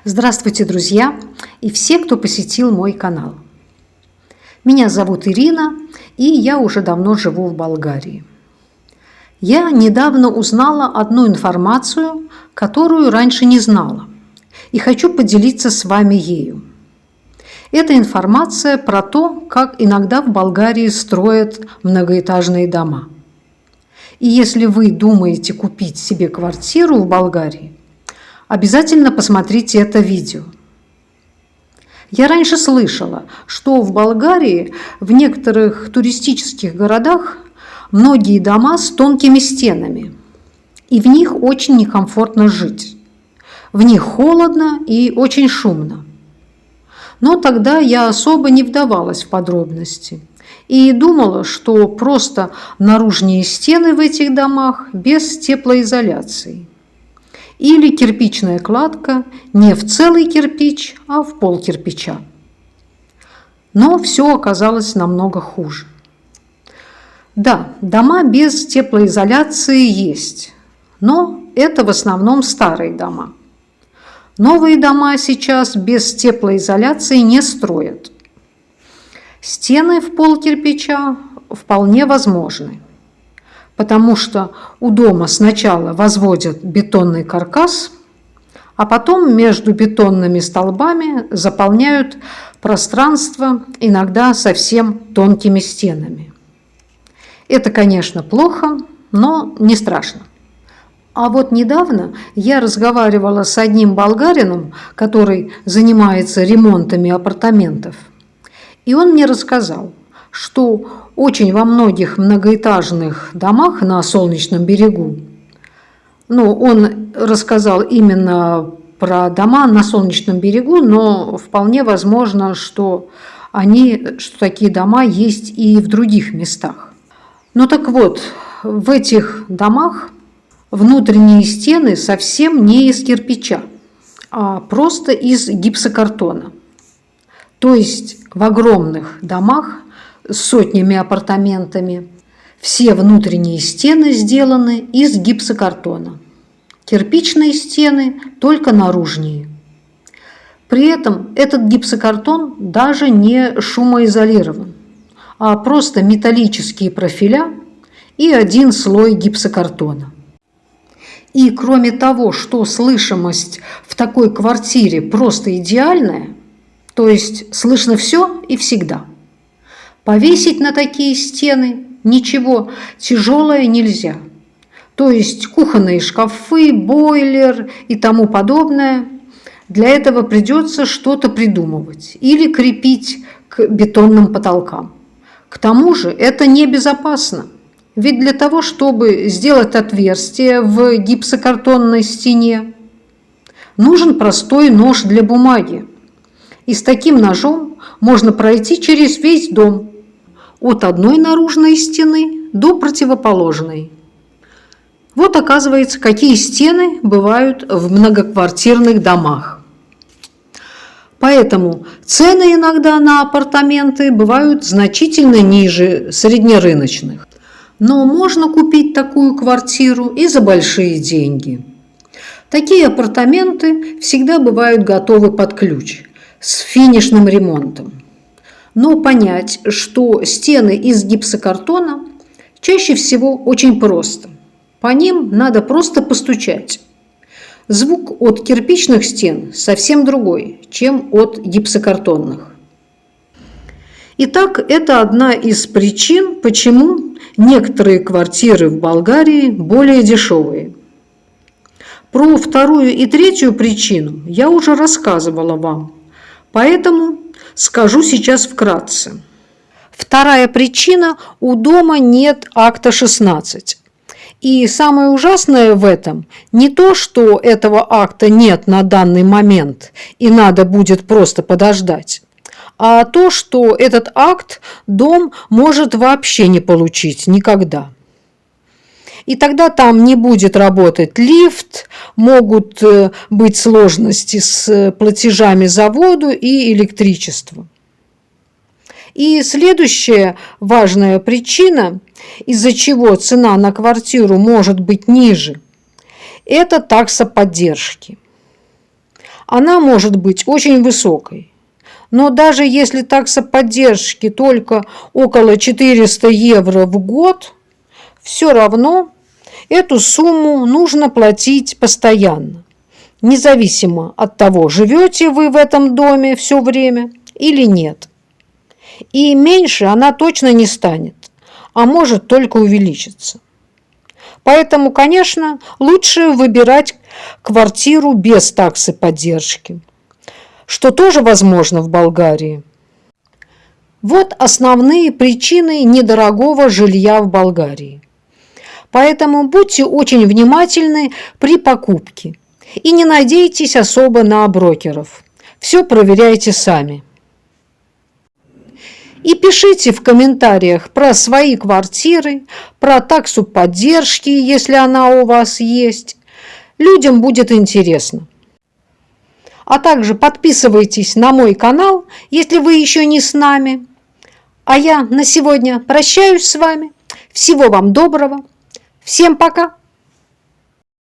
Здравствуйте, друзья, и все, кто посетил мой канал. Меня зовут Ирина, и я уже давно живу в Болгарии. Я недавно узнала одну информацию, которую раньше не знала, и хочу поделиться с вами ею. Это информация про то, как иногда в Болгарии строят многоэтажные дома. И если вы думаете купить себе квартиру в Болгарии, обязательно посмотрите это видео. Я раньше слышала, что в Болгарии в некоторых туристических городах многие дома с тонкими стенами, и в них очень некомфортно жить. В них холодно и очень шумно. Но тогда я особо не вдавалась в подробности и думала, что просто наружные стены в этих домах без теплоизоляции. Или кирпичная кладка не в целый кирпич, а в пол кирпича. Но все оказалось намного хуже. Да, дома без теплоизоляции есть, но это в основном старые дома. Новые дома сейчас без теплоизоляции не строят. Стены в пол кирпича вполне возможны, потому что у дома сначала возводят бетонный каркас, а потом между бетонными столбами заполняют пространство иногда совсем тонкими стенами. Это, конечно, плохо, но не страшно. А вот недавно я разговаривала с одним болгарином, который занимается ремонтами апартаментов, и он мне рассказал, что очень во многих многоэтажных домах на Солнечном берегу, он рассказал именно про дома на Солнечном берегу, но вполне возможно, что такие дома есть и в других местах. Ну так вот, в этих домах внутренние стены совсем не из кирпича, а просто из гипсокартона. То есть в огромных домах с сотнями апартаментами все внутренние стены сделаны из гипсокартона. Кирпичные стены только наружные. При этом этот гипсокартон даже не шумоизолирован, а просто металлические профиля и один слой гипсокартона. И кроме того, что слышимость в такой квартире просто идеальная, то есть слышно все и всегда, повесить на такие стены ничего тяжелое нельзя. То есть кухонные шкафы, бойлер и тому подобное. Для этого придется что-то придумывать или крепить к бетонным потолкам. К тому же это небезопасно. Ведь для того, чтобы сделать отверстие в гипсокартонной стене, нужен простой нож для бумаги. И с таким ножом можно пройти через весь дом, от одной наружной стены до противоположной. Вот оказывается, какие стены бывают в многоквартирных домах. Поэтому цены иногда на апартаменты бывают значительно ниже среднерыночных. Но можно купить такую квартиру и за большие деньги. Такие апартаменты всегда бывают готовы под ключ, с финишным ремонтом. Но понять, что стены из гипсокартона, чаще всего очень просто. По ним надо просто постучать. Звук от кирпичных стен совсем другой, чем от гипсокартонных. Итак, это одна из причин, почему некоторые квартиры в Болгарии более дешевые. Про вторую и третью причину я уже рассказывала вам, поэтому скажу сейчас вкратце. Вторая причина – у дома нет акта 16. И самое ужасное в этом не то, что этого акта нет на данный момент и надо будет просто подождать, а то, что этот акт дом может вообще не получить никогда. И тогда там не будет работать лифт, могут быть сложности с платежами за воду и электричество. И следующая важная причина, из-за чего цена на квартиру может быть ниже, это такса поддержки. Она может быть очень высокой. Но даже если такса поддержки только около 400 евро в год, все равно эту сумму нужно платить постоянно, независимо от того, живете вы в этом доме все время или нет. И меньше она точно не станет, а может только увеличиться. Поэтому, конечно, лучше выбирать квартиру без таксы поддержки, что тоже возможно в Болгарии. Вот основные причины недорогого жилья в Болгарии. Поэтому будьте очень внимательны при покупке и не надейтесь особо на брокеров. Все проверяйте сами. И пишите в комментариях про свои квартиры, про таксу поддержки, если она у вас есть. Людям будет интересно. А также подписывайтесь на мой канал, если вы еще не с нами. А я на сегодня прощаюсь с вами. Всего вам доброго. Всем пока!